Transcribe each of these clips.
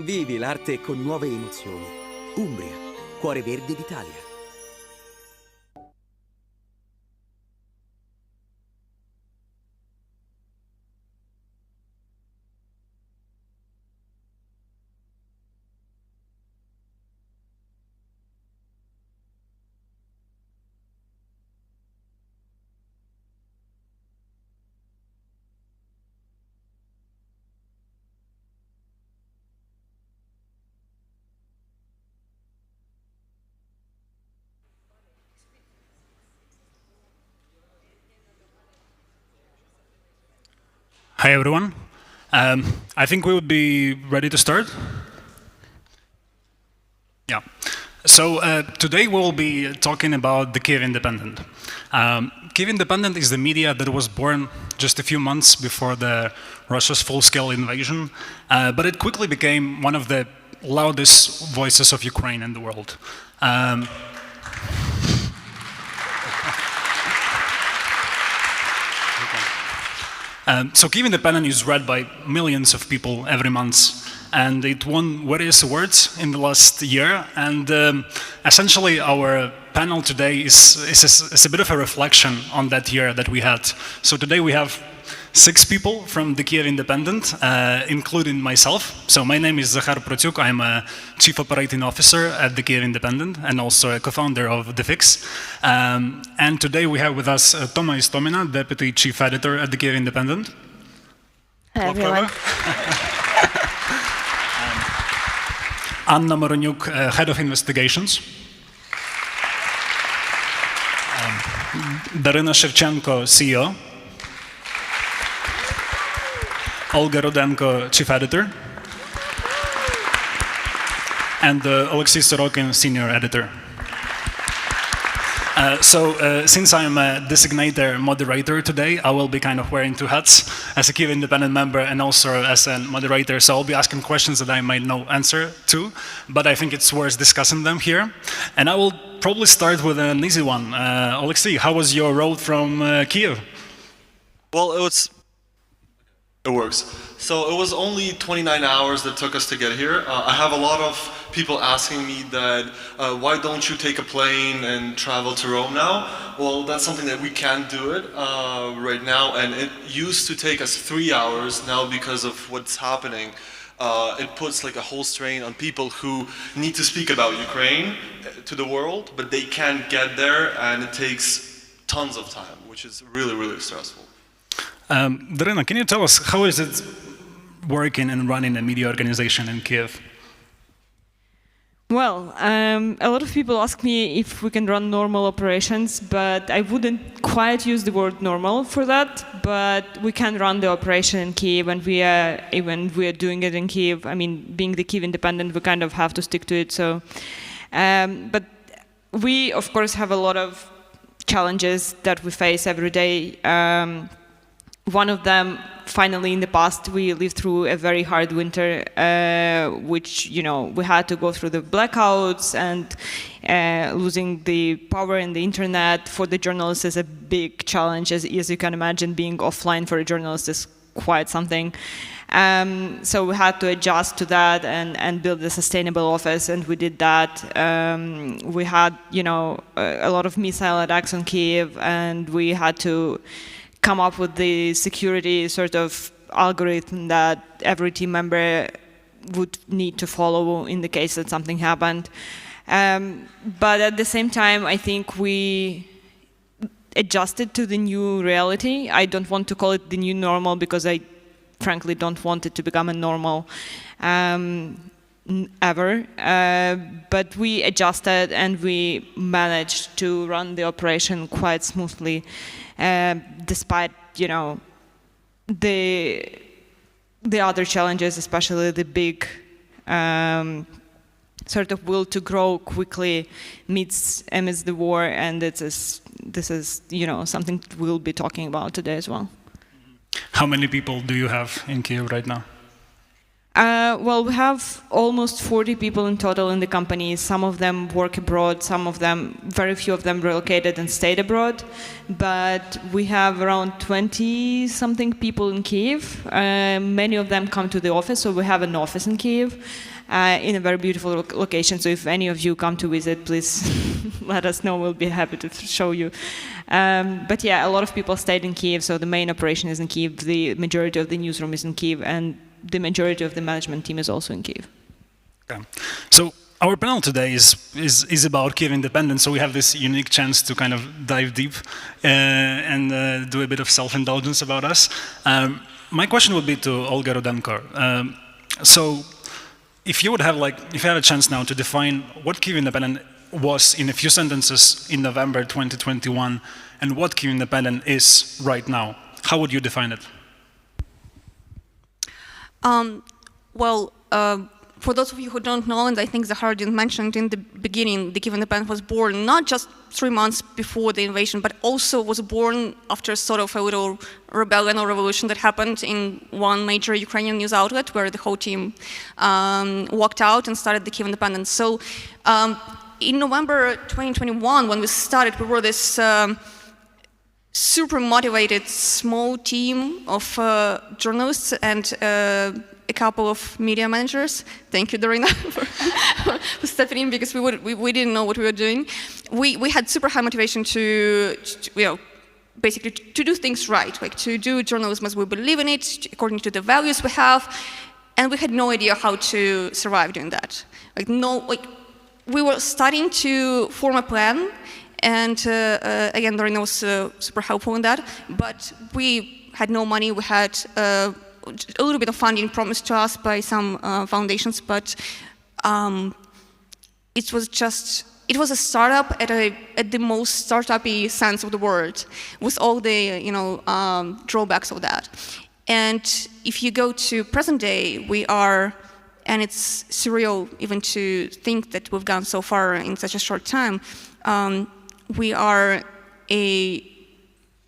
Vivi l'arte con nuove emozioni. Umbria, cuore verde d'Italia. Hi, everyone. I think we would be ready to start. Yeah. So today we'll be talking about the Kyiv Independent. Kyiv Independent is the media that was born just a few months before Russia's full-scale invasion, but it quickly became one of the loudest voices of Ukraine in the world. So Kyiv Independent is read by millions of people every month, and it won various awards in the last year. And essentially, our panel today is a bit of a reflection on that year that we had. So today we have 6 people from the Kyiv Independent, including myself. So my name is Zakhar Protsiuk. I'm a Chief Operating Officer at the Kyiv Independent and also a co-founder of The Fix. And today we have with us Toma Istomina, Deputy Chief Editor at the Kyiv Independent. Hi, everyone. Anna Moroniuk, Head of Investigations. Daryna Shevchenko, CEO. Olga Rudenko, Chief Editor, and Oleksiy Sorokin, Senior Editor. Since I'm a designated moderator today, I will be kind of wearing 2 hats, as a Kyiv Independent member and also as a moderator, so I'll be asking questions that I might know answer to, but I think it's worth discussing them here. And I will probably start with an easy one. Oleksiy, how was your road from Kyiv? Well, it works. So it was only 29 hours that took us to get here. I have a lot of people asking me that, why don't you take a plane and travel to Rome now? Well, that's something that we can't do it right now, and it used to take us 3 hours. Now, because of what's happening, it puts like a whole strain on people who need to speak about Ukraine to the world, but they can't get there, and it takes tons of time, which is really, really stressful. Daryna, can you tell us how is it working and running a media organization in Kyiv? Well, a lot of people ask me if we can run normal operations, but I wouldn't quite use the word normal for that. But we can run the operation in Kyiv, and we are doing it in Kyiv. I mean, being the Kyiv Independent, we kind of have to stick to it. So, but we, of course, have a lot of challenges that we face every day. One of them, finally, in the past, we lived through a very hard winter, which, we had to go through the blackouts and losing the power and the internet for the journalists is a big challenge. As you can imagine, being offline for a journalist is quite something. So we had to adjust to that and build a sustainable office, and we did that. We had, a lot of missile attacks on Kyiv, and we had to come up with the security sort of algorithm that every team member would need to follow in the case that something happened. But at the same time, I think we adjusted to the new reality. I don't want to call it the new normal because I frankly don't want it to become a normal ever. But we adjusted and we managed to run the operation quite smoothly. Despite, the other challenges, especially the big sort of will to grow quickly amidst the war, and this is something we'll be talking about today as well. How many people do you have in Kyiv right now? Well, we have almost 40 people in total in the company. Some of them work abroad, very few of them relocated and stayed abroad. But we have around 20-something people in Kyiv. Many of them come to the office, so we have an office in Kyiv. in a very beautiful location. So if any of you come to visit, please let us know. We'll be happy to show you. But yeah, a lot of people stayed in Kyiv, so the main operation is in Kyiv. The majority of the newsroom is in Kyiv, and the majority of the management team is also in Kyiv. Okay. So our panel today is about Kyiv Independent, so we have this unique chance to kind of dive deep and do a bit of self-indulgence about us. My question would be to Olga Rudenko. So if you have a chance now to define what Kyiv Independent was in a few sentences in November 2021 and what Kyiv Independent is right now, how would you define it? For those of you who don't know, and I think Zakhar mentioned in the beginning, the Kyiv Independent was born not just 3 months before the invasion, but also was born after sort of a little rebellion or revolution that happened in one major Ukrainian news outlet, where the whole team walked out and started the Kyiv Independent. So in November 2021, when we started, we were this super motivated small team of journalists and a couple of media managers. Thank you, Daryna, for stepping in, because we didn't know what we were doing. We had super high motivation to basically to do things right, like to do journalism as we believe in it, according to the values we have, and we had no idea how to survive doing that. We were starting to form a plan, and again, Daryna was super helpful in that, but we had no money. We had a little bit of funding promised to us by some foundations, but it was a startup at the most startup-y sense of the word, with all the drawbacks of that. And if you go to present day, we are, and it's surreal even to think that we've gone so far in such a short time, we are a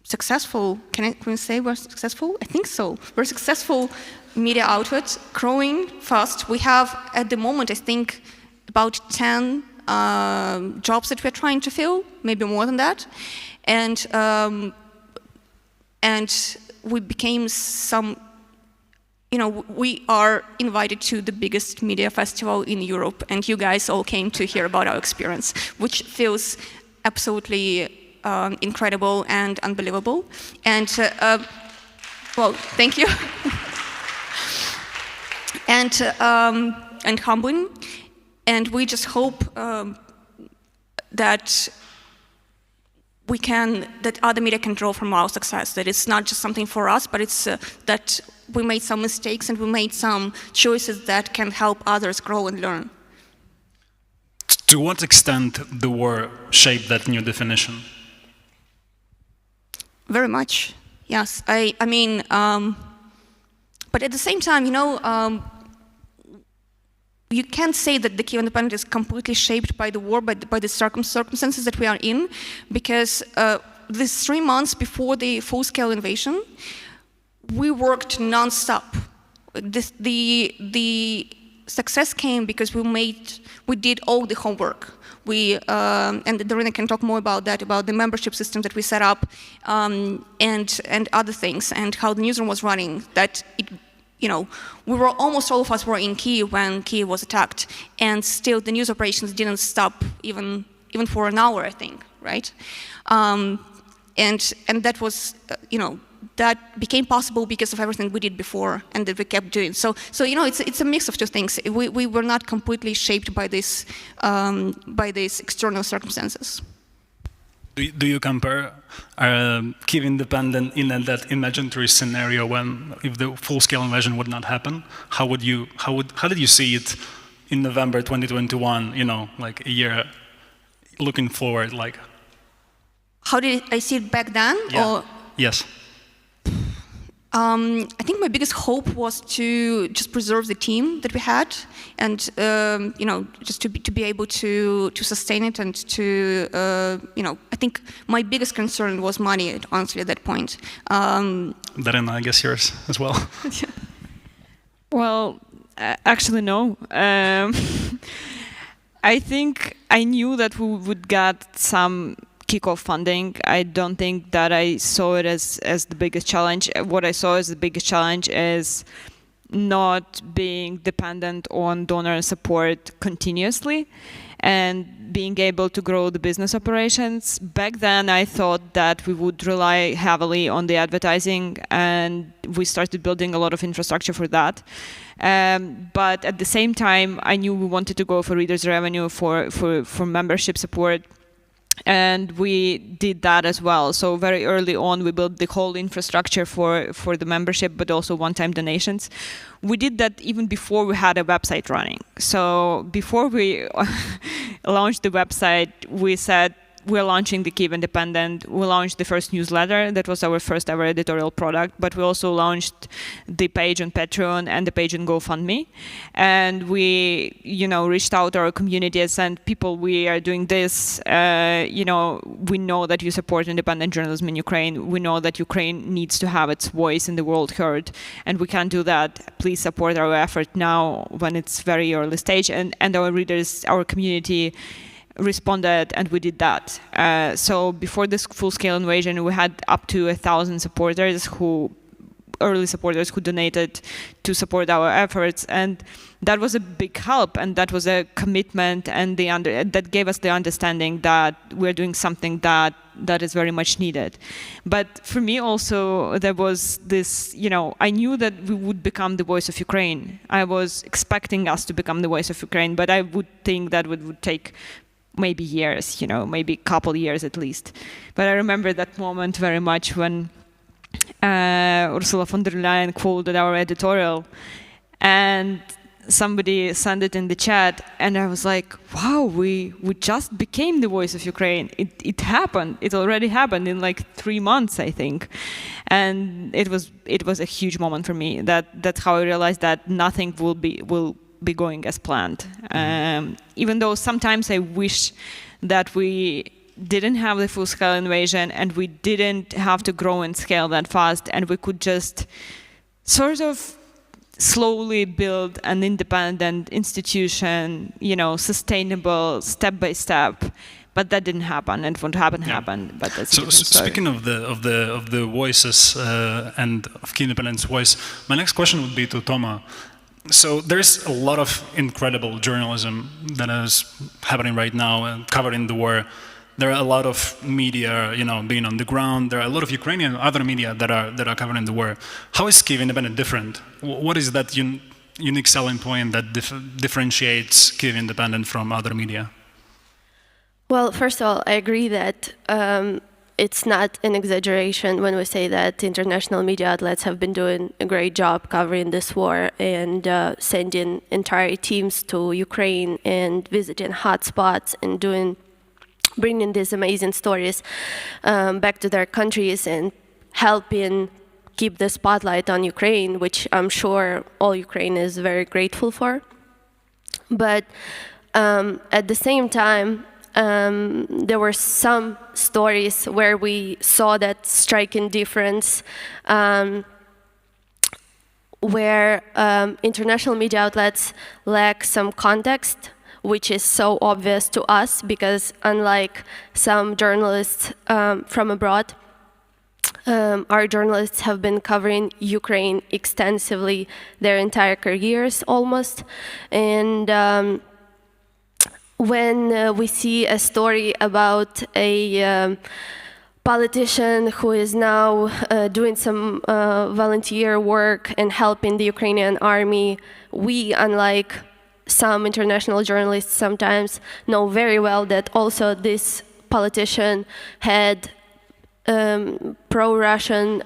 successful, can we say we're successful? I think so. We're a successful media outlet, growing fast. We have, at the moment, I think, about 10 jobs that we're trying to fill, maybe more than that. And we became we are invited to the biggest media festival in Europe, and you guys all came to hear about our experience, which feels absolutely incredible and unbelievable, and thank you, and humbling, and we just hope that that other media can draw from our success. That it's not just something for us, but it's that we made some mistakes and we made some choices that can help others grow and learn. To what extent the war shaped that new definition? Very much, yes. I mean, but at the same time, you can't say that the Kyiv Independent is completely shaped by the war, by the circumstances that we are in, because these 3 months before the full-scale invasion, we worked non-stop. The success came because we did all the homework. And Daryna can talk more about that, about the membership system that we set up, and other things, and how the newsroom was running. That almost all of us were in Kyiv when Kyiv was attacked, and still the news operations didn't stop even for an hour, I think, right? And that was, that became possible because of everything we did before and that we kept doing. So it's a mix of two things. We were not completely shaped by these external circumstances. Do you compare Kyiv Independent in that imaginary scenario when, if the full-scale invasion would not happen, how did you see it in November 2021? Like a year looking forward, like. How did I see it back then? Yeah. Or? Yes. I think my biggest hope was to just preserve the team that we had, and just to be able to sustain it, and to I think my biggest concern was money, honestly, at that point. Daryna, I guess yours as well. Well, actually no. I think I knew that we would get some kickoff funding. I don't think that I saw it as the biggest challenge. What I saw as the biggest challenge is not being dependent on donor support continuously and being able to grow the business operations. Back then, I thought that we would rely heavily on the advertising, and we started building a lot of infrastructure for that. But at the same time, I knew we wanted to go for readers' revenue, for membership support. And we did that as well. So very early on, we built the whole infrastructure for the membership, but also one-time donations. We did that even before we had a website running. So before we launched the website, we said, we're launching the Kyiv Independent. We launched the first newsletter. That was our first ever editorial product. But we also launched the page on Patreon and the page on GoFundMe. And we, reached out to our communities and people, we are doing this. We know that you support independent journalism in Ukraine. We know that Ukraine needs to have its voice in the world heard. And we can't do that. Please support our effort now when it's very early stage. And our readers, our community, responded, and we did that. So before this full-scale invasion, we had up to 1,000 early supporters who donated to support our efforts, and that was a big help, and that was a commitment, and that gave us the understanding that we're doing something that is very much needed. But for me also, there was this, I knew that we would become the voice of Ukraine. I was expecting us to become the voice of Ukraine, but I would think that it would take maybe years, maybe a couple years at least. But I remember that moment very much when Ursula von der Leyen quoted our editorial, and somebody sent it in the chat, and I was like, wow, we just became the voice of Ukraine. It happened. It already happened in like 3 months, I think. And it was a huge moment for me. That's how I realized that nothing will be going as planned. Even though sometimes I wish that we didn't have the full-scale invasion and we didn't have to grow and scale that fast, and we could just sort of slowly build an independent institution, sustainable, step by step. But that didn't happen, and what happened. But that's so speaking of the voices and of Kyiv Independent's voice, my next question would be to Toma. So there's a lot of incredible journalism that is happening right now and covering the war. There are a lot of media, being on the ground. There are a lot of Ukrainian other media that are covering the war. How is Kyiv Independent different? What is that unique selling point that differentiates Kyiv Independent from other media? Well, first of all, I agree that it's not an exaggeration when we say that international media outlets have been doing a great job covering this war and sending entire teams to Ukraine and visiting hotspots and bringing these amazing stories back to their countries and helping keep the spotlight on Ukraine, which I'm sure all Ukraine is very grateful for. But at the same time, there were some stories where we saw that striking difference where international media outlets lack some context, which is so obvious to us because unlike some journalists from abroad, our journalists have been covering Ukraine extensively their entire careers almost. And when we see a story about a politician who is now doing some volunteer work and helping the Ukrainian army, we, unlike some international journalists, sometimes know very well that also this politician had pro-Russian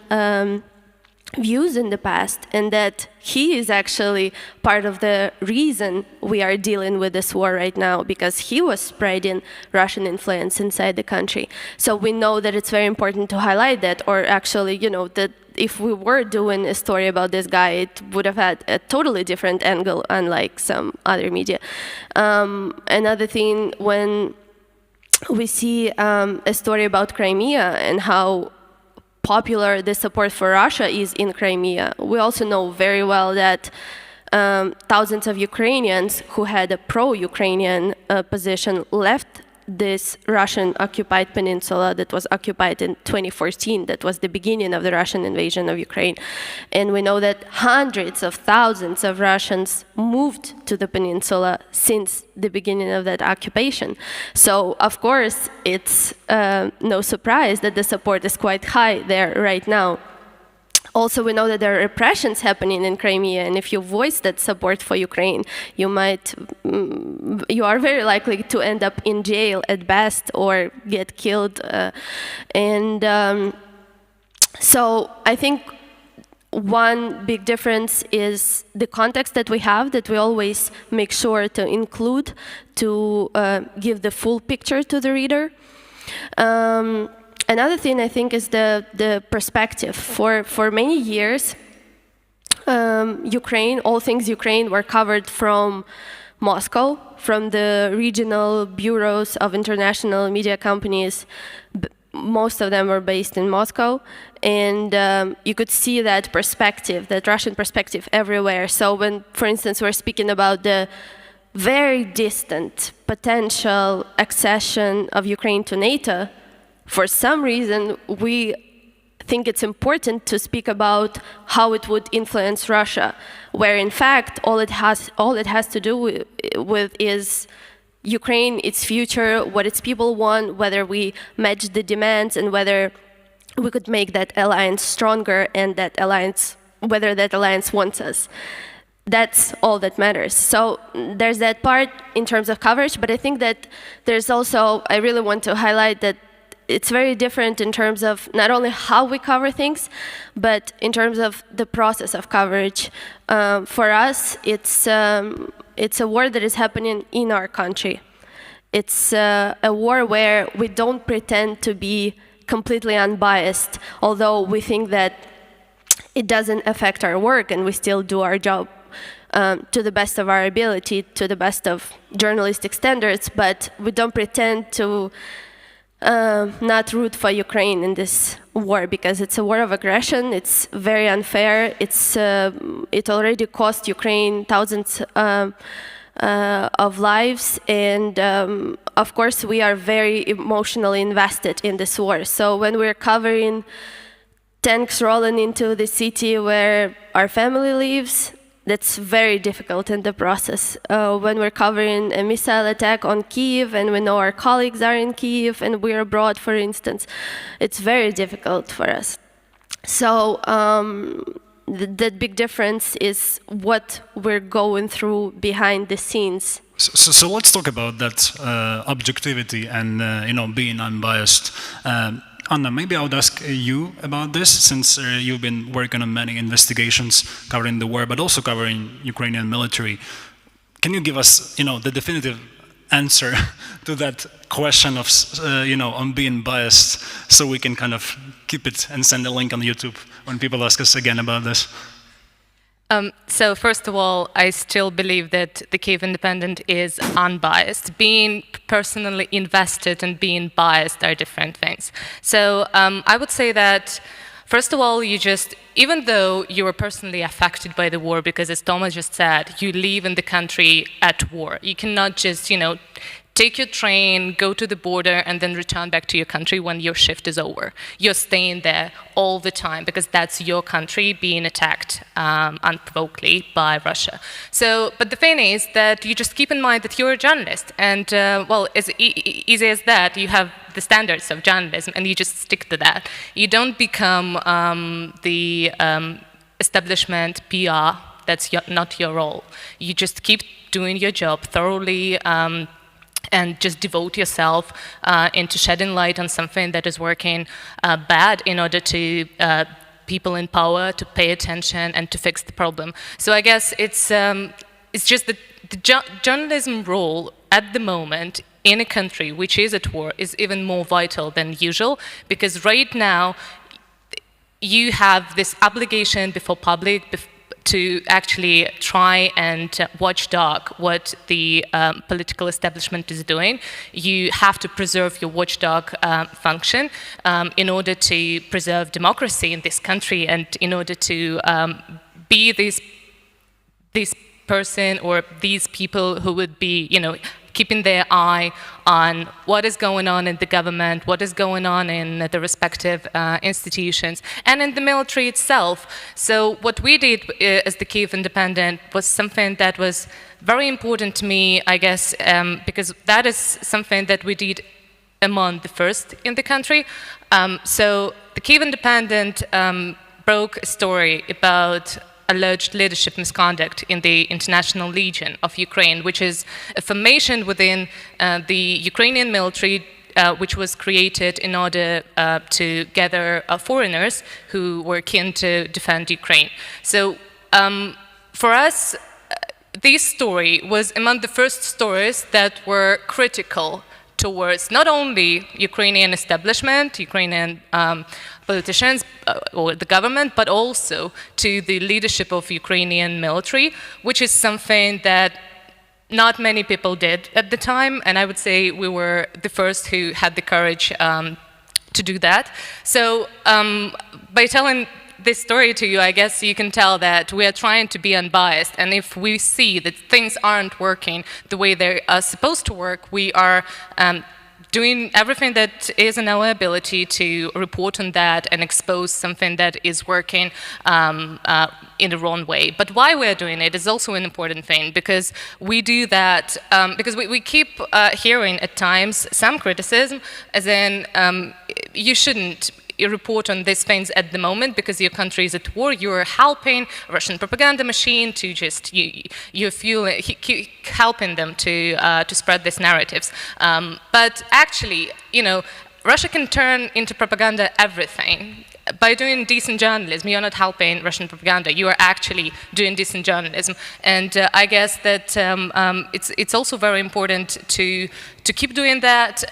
views in the past, and that he is actually part of the reason we are dealing with this war right now, because he was spreading Russian influence inside the country. So we know that it's very important to highlight that, or actually, that if we were doing a story about this guy, it would have had a totally different angle, unlike some other media. Another thing, when we see a story about Crimea and how popular the support for Russia is in Crimea, we also know very well that thousands of Ukrainians who had a pro-Ukrainian position left this Russian-occupied peninsula that was occupied in 2014, that was the beginning of the Russian invasion of Ukraine. And we know that hundreds of thousands of Russians moved to the peninsula since the beginning of that occupation. So, of course, it's no surprise that the support is quite high there right now. Also, we know that there are repressions happening in Crimea, and if you voice that support for Ukraine, you are very likely to end up in jail at best or get killed. So I think one big difference is the context that we have, that we always make sure to include to give the full picture to the reader. Another thing I think is the perspective. For many years, Ukraine, all things Ukraine, were covered from Moscow, from the regional bureaus of international media companies. Most of them were based in Moscow, and you could see that perspective, that Russian perspective, everywhere. So when, for instance, we're speaking about the very distant potential accession of Ukraine to NATO, for some reason, we think it's important to speak about how it would influence Russia, where in fact all it has to do with is Ukraine, its future, what its people want, whether we match the demands, and whether we could make that alliance stronger, and whether that alliance wants us. That's all that matters. So there's that part in terms of coverage, but I think that there's also, I really want to highlight that it's very different in terms of not only how we cover things, but in terms of the process of coverage. For us, it's a war that is happening in our country. It's a war where we don't pretend to be completely unbiased, although we think that it doesn't affect our work and we still do our job to the best of our ability, to the best of journalistic standards, but we don't pretend to not root for Ukraine in this war, because it's a war of aggression. It's very unfair. It already cost Ukraine thousands of lives, and of course we are very emotionally invested in this war. So when we're covering tanks rolling into the city where our family lives, that's very difficult in the process. When we're covering a missile attack on Kyiv and we know our colleagues are in Kyiv and we're abroad, for instance, it's very difficult for us. So that big difference is what we're going through behind the scenes. So let's talk about that objectivity and being unbiased. Anna, maybe I would ask you about this, since you've been working on many investigations covering the war, but also covering Ukrainian military. Can you give us, the definitive answer to that question of, on being biased, so we can kind of keep it and send a link on YouTube when people ask us again about this? So first of all, I still believe that the Kyiv Independent is unbiased. Being personally invested and being biased are different things. So I would say that, first of all, even though you are personally affected by the war, because as Toma just said, you live in the country at war. You cannot just, take your train, go to the border, and then return back to your country when your shift is over. You're staying there all the time because that's your country being attacked unprovokedly by Russia. So, but the thing is that you just keep in mind that you're a journalist, and as easy as that, you have the standards of journalism, and you just stick to that. You don't become the establishment PR. That's not your role. You just keep doing your job thoroughly. And just devote yourself into shedding light on something that is working bad in order to people in power to pay attention and to fix the problem. So I guess it's just that the journalism role at the moment in a country which is at war is even more vital than usual, because right now you have this obligation before public to actually try and watchdog what the political establishment is doing. You have to preserve your watchdog function in order to preserve democracy in this country, and in order to be this person or these people who would be, keeping their eye on what is going on in the government, what is going on in the respective institutions, and in the military itself. So what we did as the Kyiv Independent was something that was very important to me, I guess, because that is something that we did among the first in the country. So the Kyiv Independent broke a story about alleged leadership misconduct in the International Legion of Ukraine, which is a formation within the Ukrainian military which was created in order to gather foreigners who were keen to defend Ukraine. So for us, this story was among the first stories that were critical towards not only Ukrainian establishment, Ukrainian politicians or the government, but also to the leadership of Ukrainian military, which is something that not many people did at the time, and I would say we were the first who had the courage to do that. So by telling this story to you, I guess you can tell that we are trying to be unbiased, and if we see that things aren't working the way they are supposed to work, we are doing everything that is in our ability to report on that and expose something that is working in the wrong way. But why we're doing it is also an important thing, because we do that because we keep hearing at times some criticism, as in you shouldn't report on these things at the moment because your country is at war. You're helping a Russian propaganda machine to just you're helping them to spread these narratives. But actually, you know, Russia can turn into propaganda everything. By doing decent journalism, you're not helping Russian propaganda. You are actually doing decent journalism, and I guess that it's also very important to keep doing that.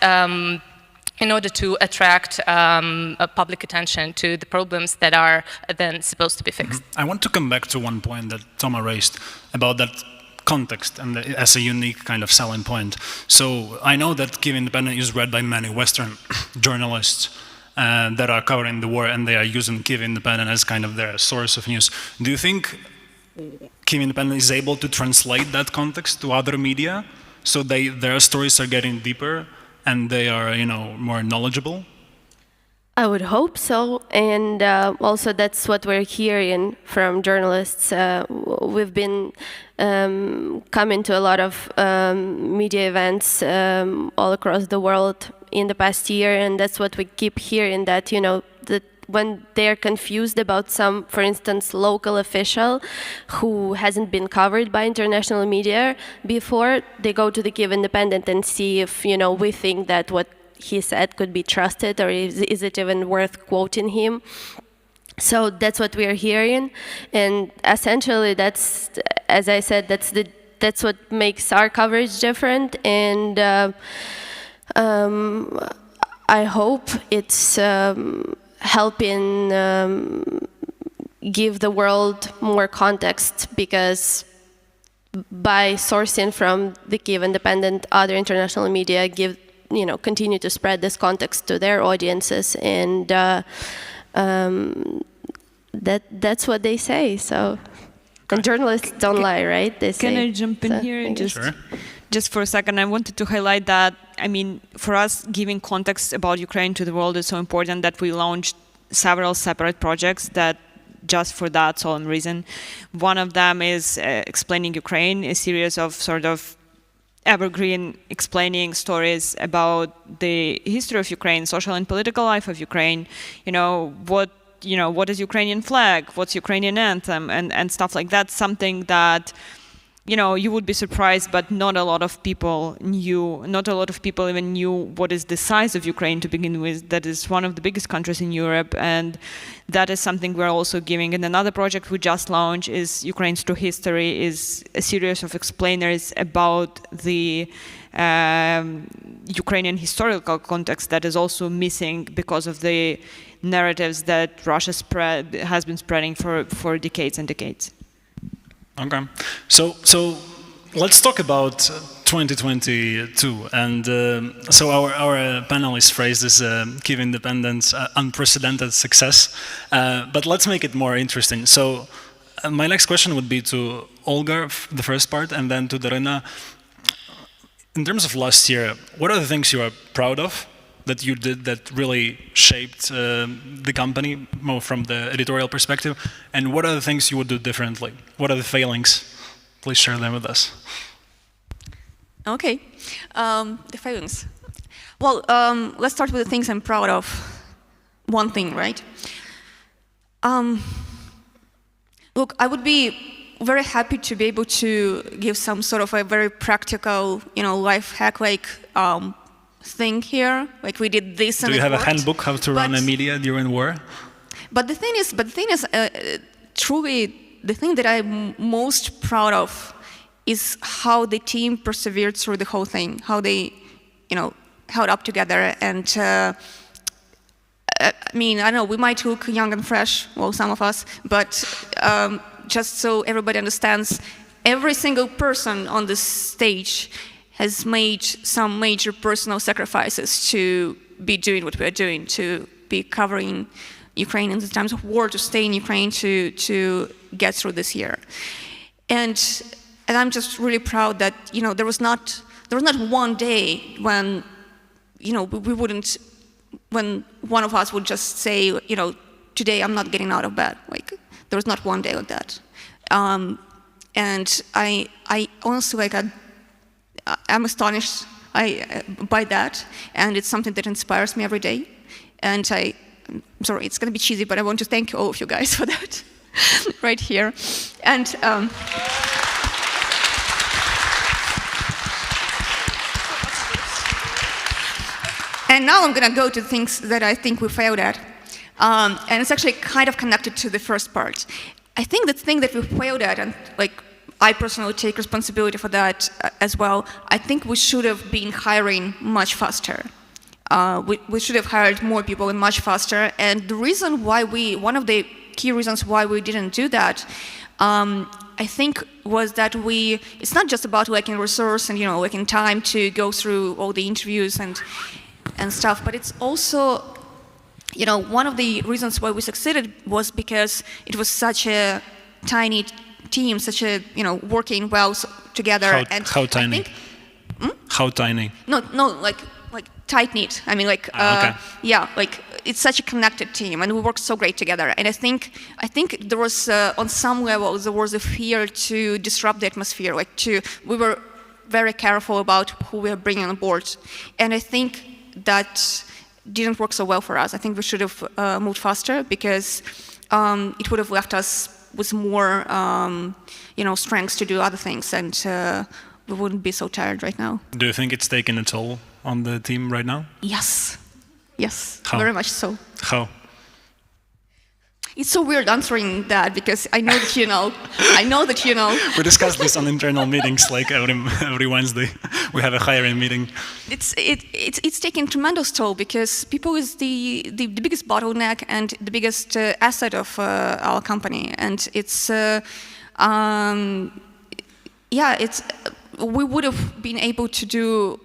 In order to attract public attention to the problems that are then supposed to be fixed. I want to come back to one point that Toma raised about that context and as a unique kind of selling point. So I know that Kyiv Independent is read by many Western journalists that are covering the war, and they are using Kyiv Independent as kind of their source of news. Do you think Kyiv Independent is able to translate that context to other media so their stories are getting deeper and they are, you know, more knowledgeable? I would hope so, and also that's what we're hearing from journalists. We've been coming to a lot of media events all across the world in the past year, and that's what we keep hearing, that, you know, that when they're confused about some, for instance, local official who hasn't been covered by international media before, they go to the Kyiv Independent and see if, you know, we think that what he said could be trusted, or is it even worth quoting him. So that's what we are hearing, and essentially that's, as I said, that's what makes our coverage different, and I hope it's helping give the world more context, because by sourcing from the Kyiv Independent, other international media continue to spread this context to their audiences, and that's what they say. So, and journalists don't lie, right? They say. Can I jump in here? Just for a second, I wanted to highlight that, I mean, for us, giving context about Ukraine to the world is so important that we launched several separate projects that just for that solemn reason. One of them is Explaining Ukraine, a series of sort of evergreen explaining stories about the history of Ukraine, social and political life of Ukraine, what is Ukrainian flag, what's Ukrainian anthem, and stuff like that. Something that, you would be surprised, but not a lot of people even knew what is the size of Ukraine to begin with. That is one of the biggest countries in Europe, and that is something we're also giving. And another project we just launched is Ukraine's True History, is a series of explainers about the Ukrainian historical context that is also missing because of the narratives that Russia has been spreading for decades and decades. Okay, so let's talk about 2022, and so our panelists phrased this Kyiv Independent's unprecedented success, but let's make it more interesting. So my next question would be to Olga, the first part, and then to Daryna. In terms of last year, what are the things you are proud of that you did that really shaped the company more from the editorial perspective? And what are the things you would do differently? What are the failings? Please share them with us. Okay, the failings. Well, let's start with the things I'm proud of. One thing, right? Look, I would be very happy to be able to give some sort of a very practical, life hack like thing here. Like we did this. Do you have a handbook how to run a media during war? But the thing is, truly, the thing that I'm most proud of is how the team persevered through the whole thing. How they, held up together. And I don't know, we might look young and fresh, well, some of us, but just so everybody understands, every single person on this stage has made some major personal sacrifices to be doing what we're doing, to be covering Ukrainians in times of war, to stay in Ukraine, to get through this year. And I'm just really proud that, there was not one day when, we wouldn't, when one of us would just say, today I'm not getting out of bed. Like, there was not one day like that. And I honestly, I'm astonished by that, and it's something that inspires me every day. And I'm sorry, it's going to be cheesy, but I want to thank all of you guys for that, right here. And and now I'm going to go to things that I think we failed at. And it's actually kind of connected to the first part. I think the thing that we failed at, and I personally take responsibility for that as well, I think we should have been hiring much faster. We should have hired more people and much faster. And the reason why one of the key reasons why we didn't do that, I think was that it's not just about lacking resource and, lacking time to go through all the interviews and stuff, but it's also, one of the reasons why we succeeded was because it was such a tiny team, such a, working well together. How tiny? How tiny? No, like tight-knit. I mean, okay. Yeah, it's such a connected team, and we work so great together. And I think there was, on some level, there was a fear to disrupt the atmosphere. We were very careful about who we are bringing on board. And I think that didn't work so well for us. I think we should have moved faster because it would have left us with more, strengths to do other things, and we wouldn't be so tired right now. Do you think it's taken a toll on the team right now? Yes. Yes, How? very much so. How? It's so weird answering that because I know that you know. I know that you know. We discuss this on internal meetings, every Wednesday. We have a hiring meeting. It's taking tremendous toll because people is the biggest bottleneck and the biggest asset of our company, and we would have been able to do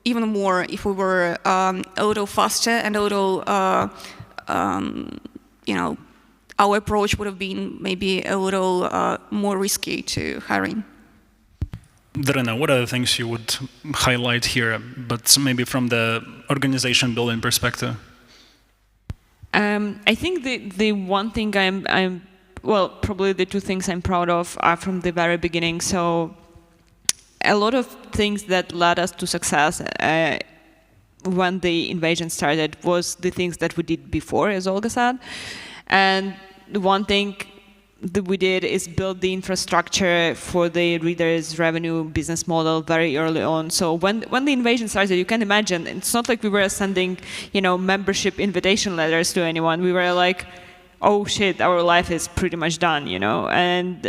even more if we were a little faster and a little, our approach would have been maybe a little more risky to hiring. Daryna, what are the things you would highlight here, but maybe from the organization building perspective? I think the one thing probably the two things I'm proud of are from the very beginning. So a lot of things that led us to success when the invasion started was the things that we did before, as Olga said. And the one thing that we did is build the infrastructure for the readers' revenue business model very early on. So when the invasion started, you can imagine, it's not like we were sending, membership invitation letters to anyone. We were like, oh shit, our life is pretty much done, and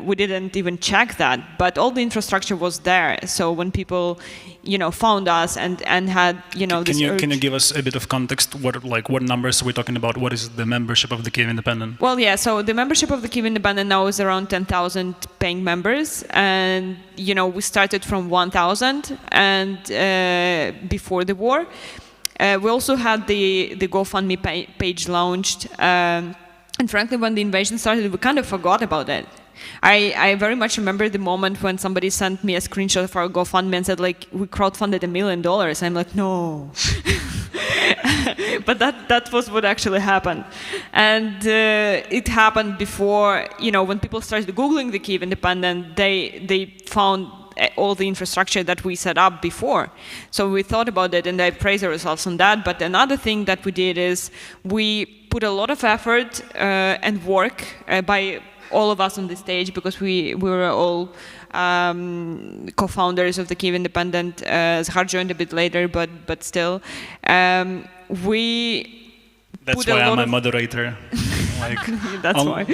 we didn't even check that, but all the infrastructure was there. So when people, found us and had, can you give us a bit of context? What numbers are we talking about? What is the membership of the Kyiv Independent? Well, yeah. So the membership of the Kyiv Independent now is around 10,000 paying members, and we started from 1,000 and before the war. We also had the GoFundMe page launched, and frankly, when the invasion started, we kind of forgot about it. I very much remember the moment when somebody sent me a screenshot of our GoFundMe and said, like, we crowdfunded $1 million. I'm like, no. But that was what actually happened. And it happened before, when people started Googling the Kyiv Independent, they found all the infrastructure that we set up before. So we thought about it, and I praise ourselves on that. But another thing that we did is we put a lot of effort and work by all of us on the stage, because we were all co-founders of the Kyiv Independent. Zakhar joined a bit later, but still. That's why I'm a moderator. That's why.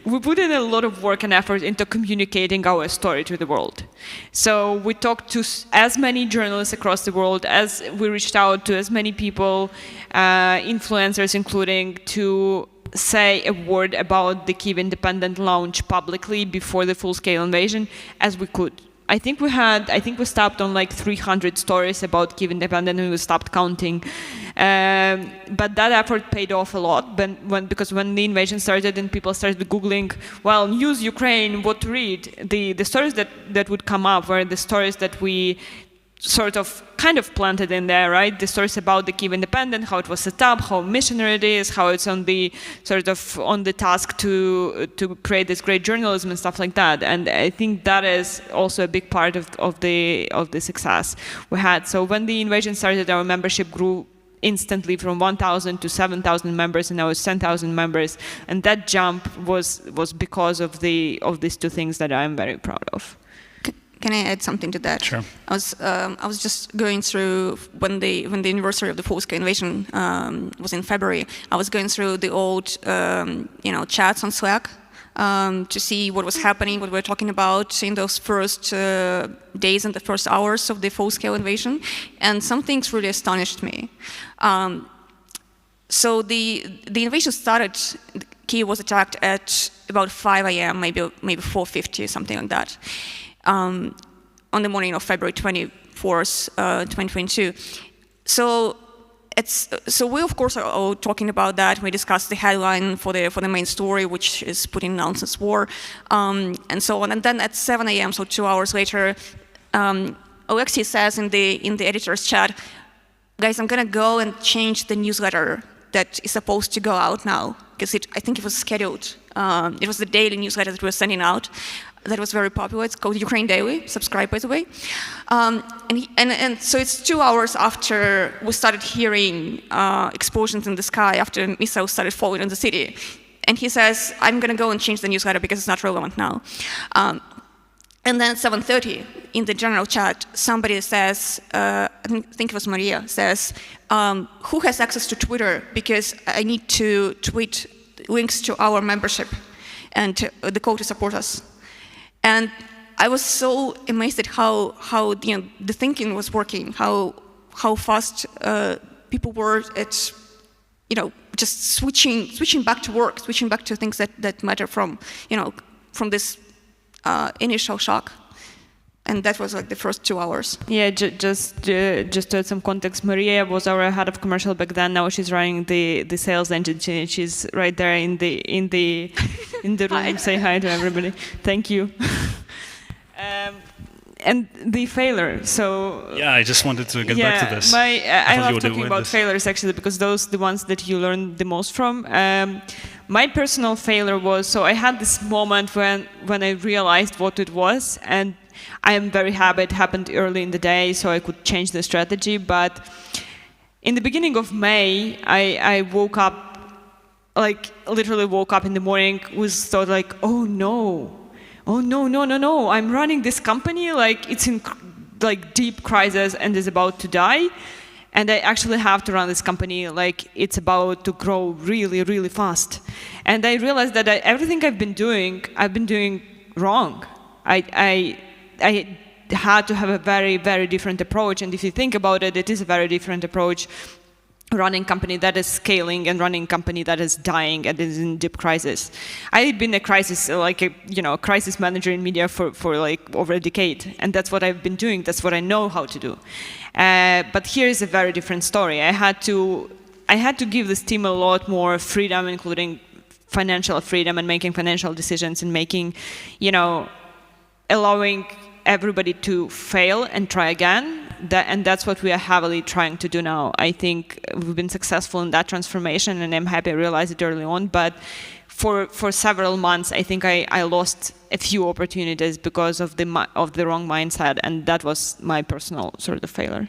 We put in a lot of work and effort into communicating our story to the world. So we talked to as many journalists across the world, as we reached out to as many people, influencers including, to say a word about the Kyiv Independent launch publicly before the full-scale invasion as we could. I think we stopped on like 300 stories about Kyiv Independent, and we stopped counting. But that effort paid off a lot because when the invasion started and people started Googling, well, news Ukraine, what to read, the stories that would come up were the stories that we sort of kind of planted in there, right? The stories about the Kyiv Independent, how it was set up, how missionary it is, how it's on the task to create this great journalism and stuff like that. And I think that is also a big part of the success we had. So when the invasion started, our membership grew instantly from 1,000 to 7,000 members, and now it's 10,000 members. And that jump was because of these two things that I'm very proud of. Can I add something to that? Sure. I was just going through when the anniversary of the full-scale invasion was in February. I was going through the old chats on Slack to see what was happening, what we were talking about in those first days and the first hours of the full-scale invasion, and some things really astonished me. So the invasion started. Kyiv was attacked at about 5 a.m., maybe 4:50, something like that. On the morning of February 24th, 2022. So we of course are all talking about that. We discussed the headline for the main story, which is Putin announces war, and so on. And then at 7 a.m., so 2 hours later, Oleksiy says in the editor's chat, "Guys, I'm gonna go and change the newsletter that is supposed to go out now, because I think it was scheduled. It was the daily newsletter that we were sending out. That was very popular. It's called Ukraine Daily. Subscribe, by the way. And so it's 2 hours after we started hearing explosions in the sky, after missiles started falling in the city. And he says, I'm going to go and change the newsletter because it's not relevant now. And then at 7:30, in the general chat, somebody says, I think it was Maria, says, who has access to Twitter? Because I need to tweet links to our membership and the call to support us. And I was so amazed at how the thinking was working, how fast people were at just switching back to work, switching back to things that matter from this initial shock. And that was like the first 2 hours. Yeah, just to add some context, Maria was our head of commercial back then. Now she's running the sales engine. She's right there in the room. Say hi to everybody. Thank you. And the failure. So yeah, I just wanted to get back to this. I love talking about failures actually, because those are the ones that you learn the most from. My personal failure was, so I had this moment when I realized what it was, and I am very happy it happened early in the day, so I could change the strategy. But in the beginning of May, I woke up, like literally woke up in the morning with thought like, oh no, I'm running this company, like it's in like deep crisis and is about to die. And I actually have to run this company, like it's about to grow really, really fast. And I realized that everything I've been doing wrong. I had to have a very, very different approach. And if you think about it, it is a very different approach. Running a company that is scaling and running a company that is dying and is in deep crisis. I had been a crisis, crisis manager in media for like over a decade, and that's what I've been doing. That's what I know how to do. But here is a very different story. I had to give this team a lot more freedom, including financial freedom and making financial decisions and making, allowing everybody to fail and try again. And that's what we are heavily trying to do now. I think we've been successful in that transformation, and I'm happy I realized it early on. But for several months, I think I lost a few opportunities because of the wrong mindset, and that was my personal sort of failure.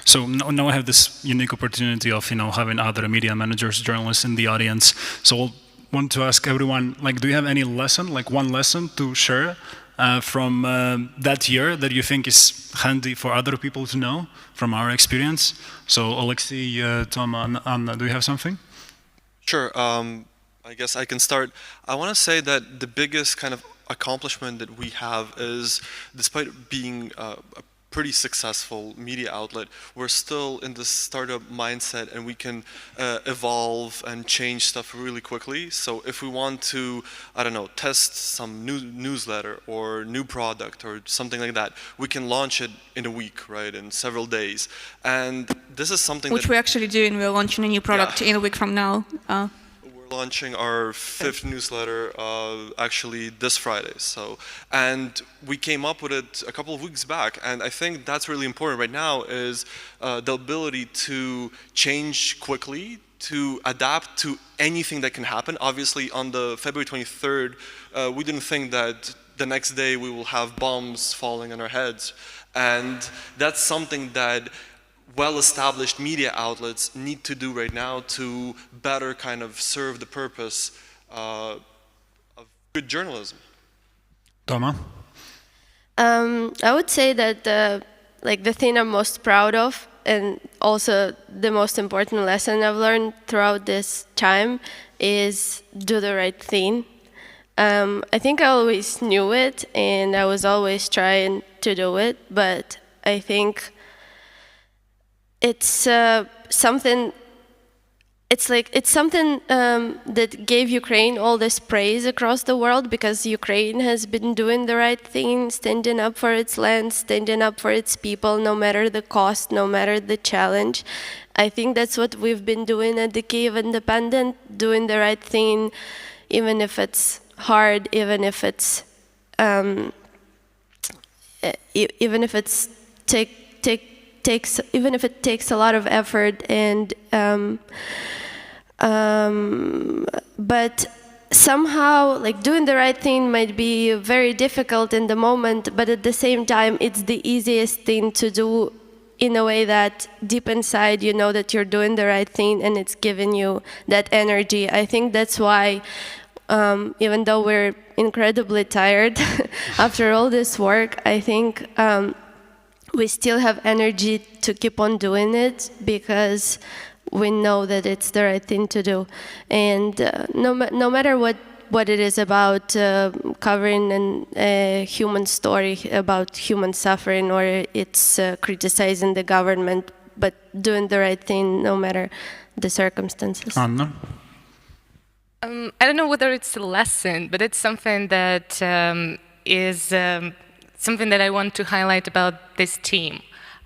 So now I have this unique opportunity of having other media managers, journalists in the audience. So I want to ask everyone, do you have any lesson, one lesson to share from that year that you think is handy for other people to know from our experience? So Oleksiy, Toma, Anna, do you have something? Sure. I guess I can start. I want to say that the biggest kind of accomplishment that we have is, despite being a pretty successful media outlet, we're still in this startup mindset, and we can evolve and change stuff really quickly. So if we want to, I don't know, test some new newsletter or new product or something like that, we can launch it in a week, right, in several days. And this is something which we're actually doing. We're launching a new product in a week from now. We're launching our 5th newsletter actually this Friday. And we came up with it a couple of weeks back, and I think that's really important right now is the ability to change quickly, to adapt to anything that can happen. Obviously, on the February 23rd, we didn't think that the next day we will have bombs falling on our heads, and that's something that well-established media outlets need to do right now to better kind of serve the purpose of good journalism. Toma? I would say that the thing I'm most proud of, and also the most important lesson I've learned throughout this time, is do the right thing. I think I always knew it, and I was always trying to do it, but I think it's something that gave Ukraine all this praise across the world, because Ukraine has been doing the right thing, standing up for its land, standing up for its people, no matter the cost, no matter the challenge. I think that's what we've been doing at the Kyiv Independent, doing the right thing, even if it's hard, even if it's even if it takes a lot of effort, and but somehow doing the right thing might be very difficult in the moment, but at the same time it's the easiest thing to do, in a way that deep inside you know that you're doing the right thing and it's giving you that energy. I think that's why even though we're incredibly tired after all this work, I think we still have energy to keep on doing it, because we know that it's the right thing to do. And no matter what it is about covering a human story about human suffering, or it's criticizing the government, but doing the right thing no matter the circumstances. Anna? I don't know whether it's a lesson, but it's something that is something that I want to highlight about this team.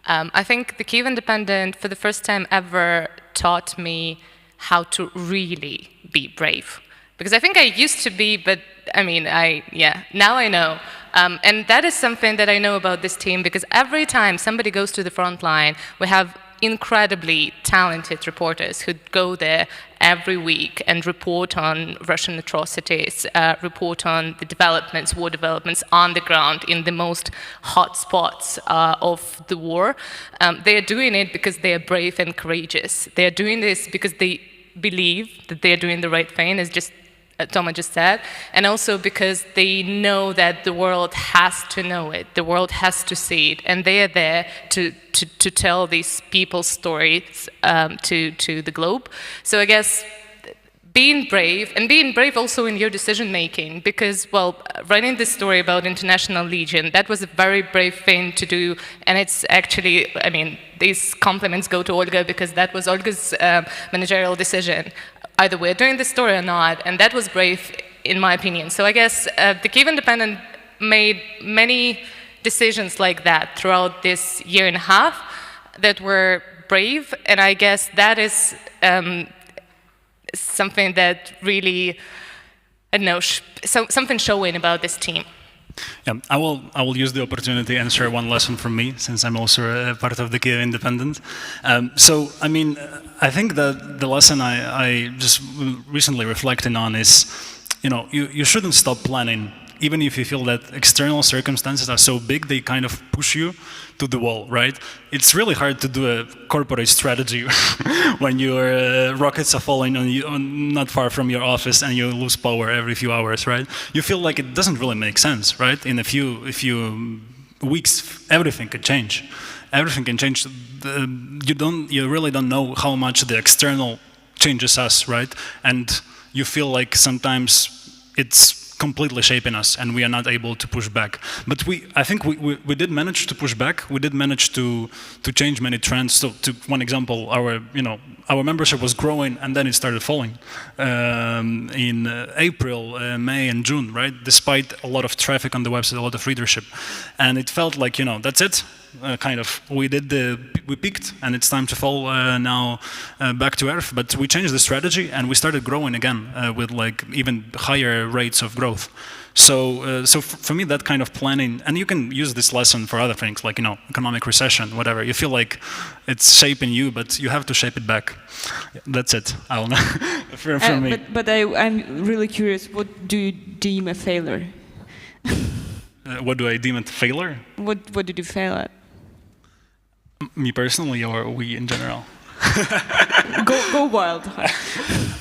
I think the Kyiv Independent, for the first time ever, taught me how to really be brave. Because I think I used to be, but now I know. And that is something that I know about this team, because every time somebody goes to the front line, we have incredibly talented reporters who go there every week and report on Russian atrocities, report on the developments, war developments on the ground in the most hot spots of the war. They are doing it because they are brave and courageous. They are doing this because they believe that they are doing the right thing, as Toma just said, and also because they know that the world has to know it, the world has to see it, and they are there to tell these people's stories to the globe. So I guess being brave, and being brave also in your decision making, because, well, writing this story about International Legion, that was a very brave thing to do, and it's actually, these compliments go to Olga, because that was Olga's managerial decision. Either we're doing this story or not, and that was brave, in my opinion. So I guess the Kyiv Independent made many decisions like that throughout this year and a half that were brave, and I guess that is something that really, I don't know, something showing about this team. Yeah, I will use the opportunity and share one lesson from me, since I'm also a part of the Kyiv Independent. So, I mean, I think that the lesson I just recently reflecting on is, you shouldn't stop planning, even if you feel that external circumstances are so big, they kind of push you to the wall, right? It's really hard to do a corporate strategy when your rockets are falling on you, not far from your office, and you lose power every few hours, right? You feel like it doesn't really make sense, right? In a few weeks, everything could change. Everything can change. You really don't know how much the external changes us, right? And you feel like sometimes it's completely shaping us, and we are not able to push back. But I think we did manage to push back. We did manage to change many trends. So, to one example, our membership was growing, and then it started falling in April, May, and June, right? Despite a lot of traffic on the website, a lot of readership, and it felt like that's it. Kind of, we peaked, and it's time to fall now back to earth. But we changed the strategy, and we started growing again with even higher rates of growth. So for me, that kind of planning, and you can use this lesson for other things, like economic recession, whatever. You feel like it's shaping you, but you have to shape it back. That's it. I don't know. from me. But I'm really curious. What do you deem a failure? What do I deem a failure? What did you fail at? Me personally, or we in general? Go wild.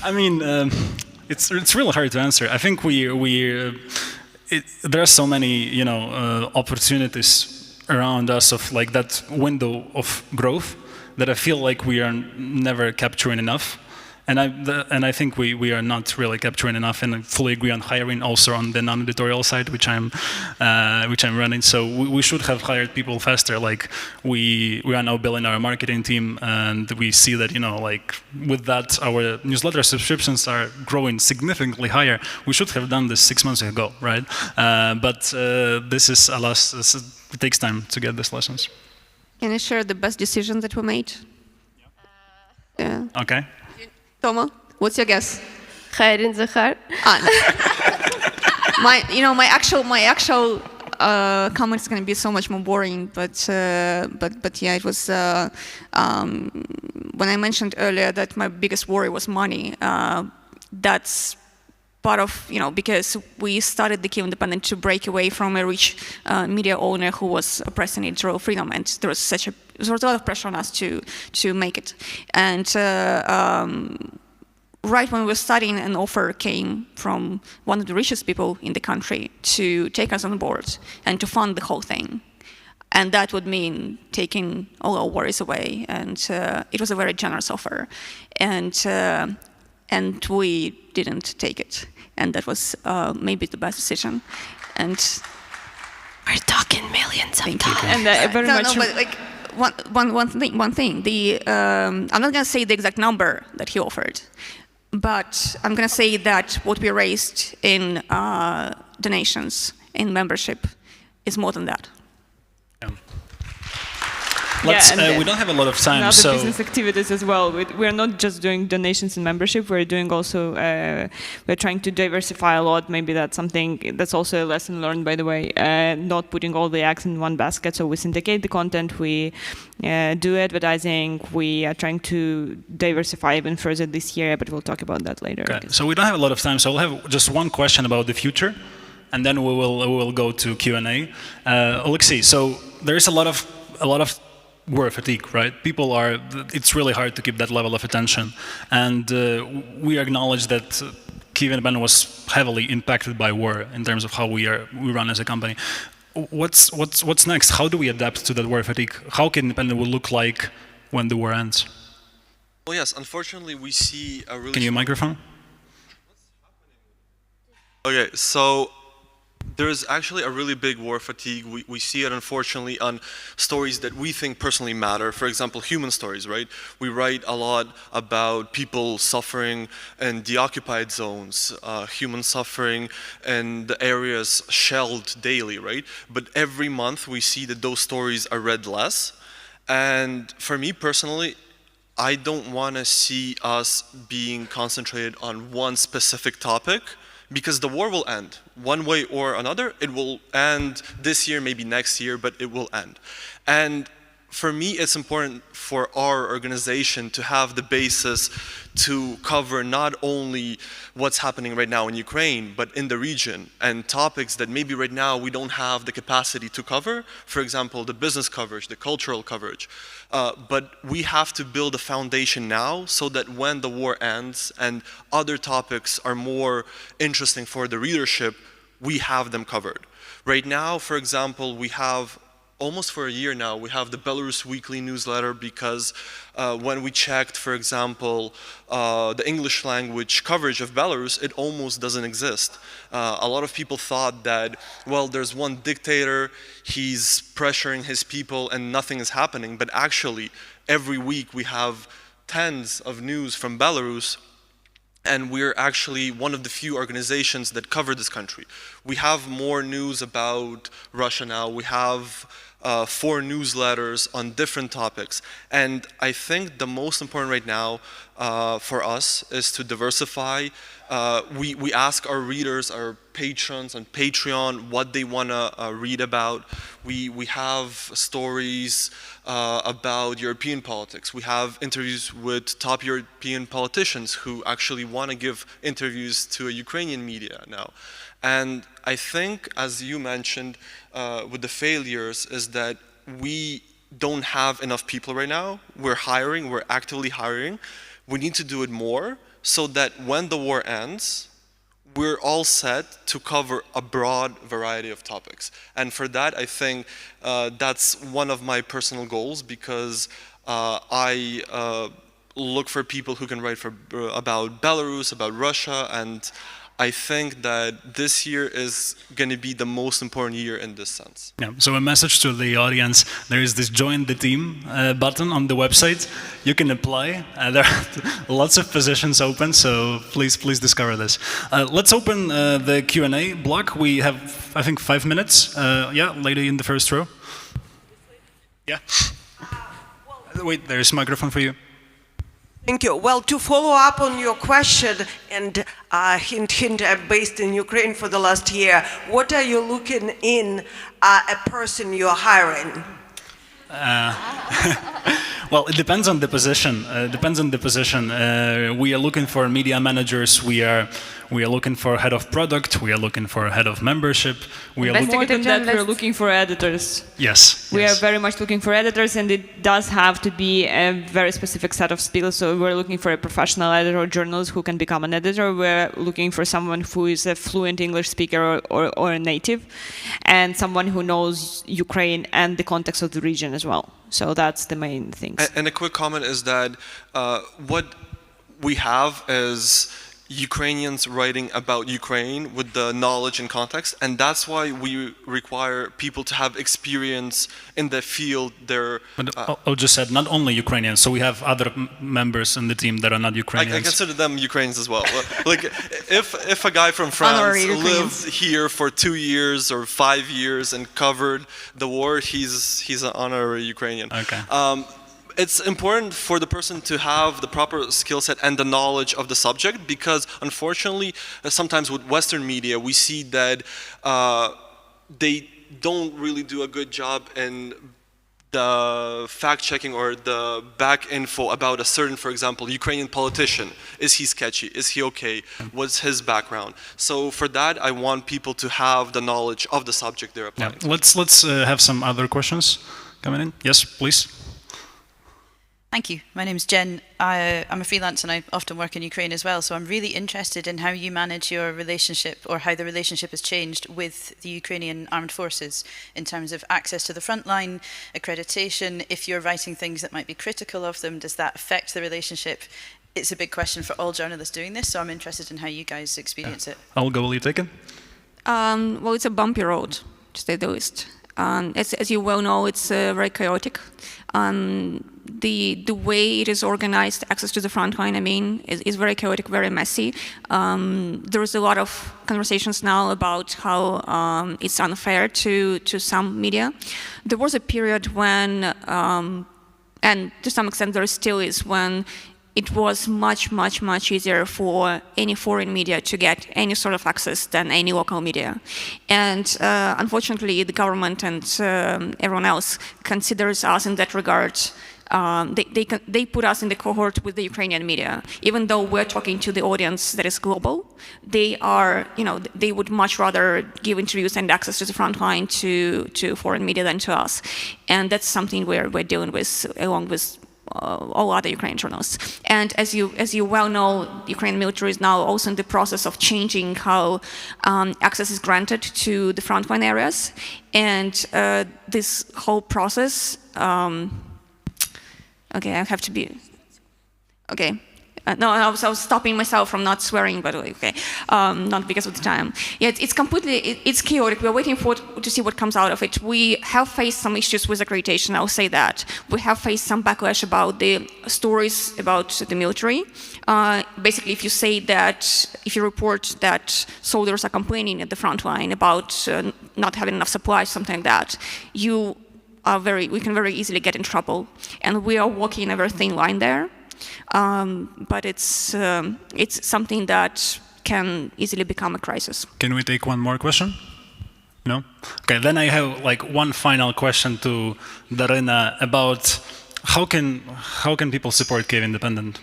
I mean, it's really hard to answer. I think there are so many opportunities around us of that window of growth that I feel like we are never capturing enough. And I think we are not really capturing enough, and I fully agree on hiring also on the non-editorial side, which I'm running. So we should have hired people faster. Like we are now building our marketing team, and we see that with that our newsletter subscriptions are growing significantly higher. We should have done this 6 months ago, right? But this is, alas, it takes time to get these lessons. Can you share the best decision that we made? Yeah. Okay. Toma, what's your guess? Hiring Zakhar. My actual comment is going to be so much more boring, but yeah, it was when I mentioned earlier that my biggest worry was money. That's part of because we started the Kyiv Independent to break away from a rich media owner who was oppressing editorial freedom, and there was a lot of pressure on us to make it. And right when we were starting, an offer came from one of the richest people in the country to take us on board and to fund the whole thing. And that would mean taking all our worries away. And it was a very generous offer. And we didn't take it. And that was maybe the best decision. And we're talking millions of dollars. And very much. No, but one thing. I'm not going to say the exact number that he offered, but I'm going to say that what we raised in donations, in membership, is more than that. We don't have a lot of time, other so business activities as well. We're not just doing donations and membership. We're doing also. We're trying to diversify a lot. Maybe that's something that's also a lesson learned, by the way. Not putting all the eggs in one basket. So we syndicate the content. We do advertising. We are trying to diversify even further this year, but we'll talk about that later. Okay. So we don't have a lot of time. So we'll have just one question about the future, and then we will go to Q&A. Oleksiy, so there is a lot of war fatigue, right? It's really hard to keep that level of attention. And we acknowledge that Kyiv Independent was heavily impacted by war in terms of how we run as a company. What's next? How do we adapt to that war fatigue? How Kyiv Independent will look like when the war ends? Well, yes, unfortunately, we see a really... Can you microphone? Okay, so there's actually a really big war fatigue. We see it, unfortunately, on stories that we think personally matter. For example, human stories, right? We write a lot about people suffering in the occupied zones, human suffering in the areas shelled daily, right? But every month we see that those stories are read less. And for me personally, I don't want to see us being concentrated on one specific topic, because the war will end. One way or another, it will end this year, maybe next year, but it will end. And for me, it's important for our organization to have the basis to cover not only what's happening right now in Ukraine, but in the region, and topics that maybe right now we don't have the capacity to cover. For example, the business coverage, the cultural coverage. But we have to build a foundation now so that when the war ends and other topics are more interesting for the readership, we have them covered. Right now, for example, we have almost for a year now, we have the Belarus Weekly newsletter, because when we checked, for example, the English language coverage of Belarus, it almost doesn't exist. A lot of people thought that, well, there's one dictator, he's pressuring his people and nothing is happening. But actually, every week we have tens of news from Belarus, and we're actually one of the few organizations that cover this country. We have more news about Russia now. We have 4 newsletters on different topics. And I think the most important right now for us is to diversify. We ask our readers, our patrons on Patreon, what they want to read about. We have stories about European politics. We have interviews with top European politicians who actually want to give interviews to a Ukrainian media now. And I think, as you mentioned, with the failures, is that we don't have enough people right now. We're hiring, we're actively hiring. We need to do it more so that when the war ends, we're all set to cover a broad variety of topics. And for that, I think that's one of my personal goals, because I look for people who can write about Belarus, about Russia, and I think that this year is going to be the most important year in this sense. Yeah. So a message to the audience: there is this "Join the Team" button on the website. You can apply. There are lots of positions open, so please discover this. Let's open the Q&A block. We have, I think, 5 minutes. Yeah, lady in the first row. Yeah. Wait, there's a microphone for you. Thank you. Well, to follow up on your question, and hint, I'm based in Ukraine for the last year. What are you looking in a person you're hiring? Well, it depends on the position. We are looking for media managers. We are looking for head of product. We are looking for head of membership. We are more than that, we're looking for editors. Yes. We are very much looking for editors, and it does have to be a very specific set of skills. So we're looking for a professional editor or journalist who can become an editor. We're looking for someone who is a fluent English speaker or a native, and someone who knows Ukraine and the context of the region as well. So that's the main things. And a quick comment is that what we have is Ukrainians writing about Ukraine with the knowledge and context, and that's why we require people to have experience in the field. I'll just add, not only Ukrainians, so we have other members in the team that are not Ukrainians. I consider them Ukrainians as well. Like, if a guy from France lived here for 2 years or 5 years and covered the war, he's an honorary Ukrainian. Okay. It's important for the person to have the proper skill set and the knowledge of the subject, because unfortunately, sometimes with Western media, we see that they don't really do a good job in the fact-checking or the back info about a certain, for example, Ukrainian politician. Is he sketchy? Is he okay? What's his background? So for that, I want people to have the knowledge of the subject they're applying. Yeah. Let's have some other questions coming in. Yes, please. Thank you. My name is Jen. I'm a freelance and I often work in Ukraine as well, so I'm really interested in how you manage your relationship, or how the relationship has changed with the Ukrainian armed forces in terms of access to the front line, accreditation. If you're writing things that might be critical of them, does that affect the relationship? It's a big question for all journalists doing this, so I'm interested in how you guys experience it. Olga, will you take it? Well, it's a bumpy road, to say the least. As you well know, it's very chaotic. The way it is organized, access to the front line, I mean, is very chaotic, very messy. There is a lot of conversations now about how it's unfair to some media. There was a period when and to some extent there still is, when it was much, much, much easier for any foreign media to get any sort of access than any local media. And unfortunately, the government and everyone else considers us in that regard. They put us in the cohort with the Ukrainian media, even though we're talking to the audience that is global. They are, they would much rather give interviews and access to the front line to foreign media than to us, and that's something we're dealing with, along with all other Ukrainian journalists. And as you well know, the Ukrainian military is now also in the process of changing how access is granted to the frontline areas. And this whole process, okay, I have to be, okay. No, I was stopping myself from not swearing, but okay, not because of the time. Yeah, it's completely, it's chaotic. We're waiting to see what comes out of it. We have faced some issues with accreditation, I'll say that. We have faced some backlash about the stories about the military. Basically, if you say that, if you report that soldiers are complaining at the front line about not having enough supplies, something like that, we can very easily get in trouble. And we are walking a very thin line there. But it's something that can easily become a crisis. Can we take one more question? No? Okay, then I have like one final question to Daryna about how can people support Kyiv Independent?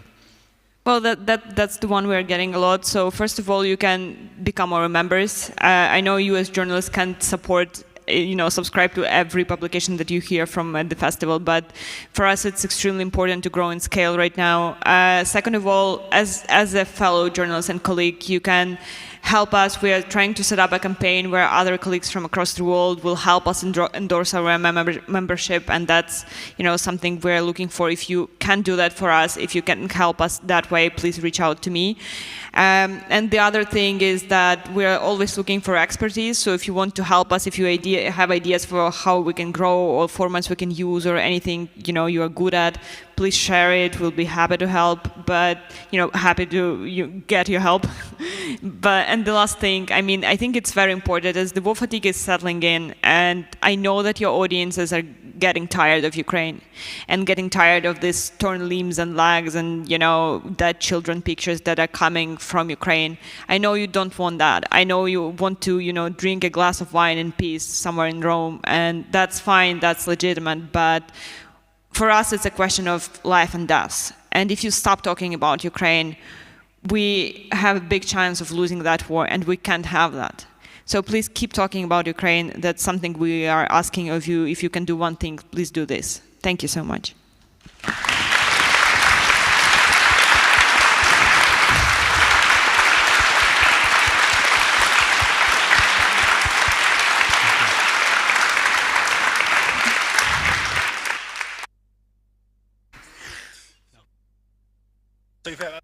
Well, that's the one we're getting a lot. So first of all, you can become our members. I know you as journalists can't support, subscribe to every publication that you hear from at the festival, but for us it's extremely important to grow in scale right now. Second of all, as a fellow journalist and colleague, you can help us. We are trying to set up a campaign where other colleagues from across the world will help us endorse our membership, and that's something we're looking for. If you can do that for us, if you can help us that way, please reach out to me. And the other thing is that we're always looking for expertise. So if you want to help us, if you have ideas for how we can grow or formats we can use or anything you are good at, please share it. We'll be happy to help, but happy to get your help. And the last thing, I think it's very important as the war fatigue is settling in, and I know that your audiences are getting tired of Ukraine and getting tired of these torn limbs and legs and dead children pictures that are coming from Ukraine. I know you don't want that. I know you want to drink a glass of wine in peace somewhere in Rome, and that's fine, that's legitimate, but for us it's a question of life and death. And if you stop talking about Ukraine, we have a big chance of losing that war, and we can't have that. So please keep talking about Ukraine. That's something we are asking of you. If you can do one thing, please do this. Thank you so much. So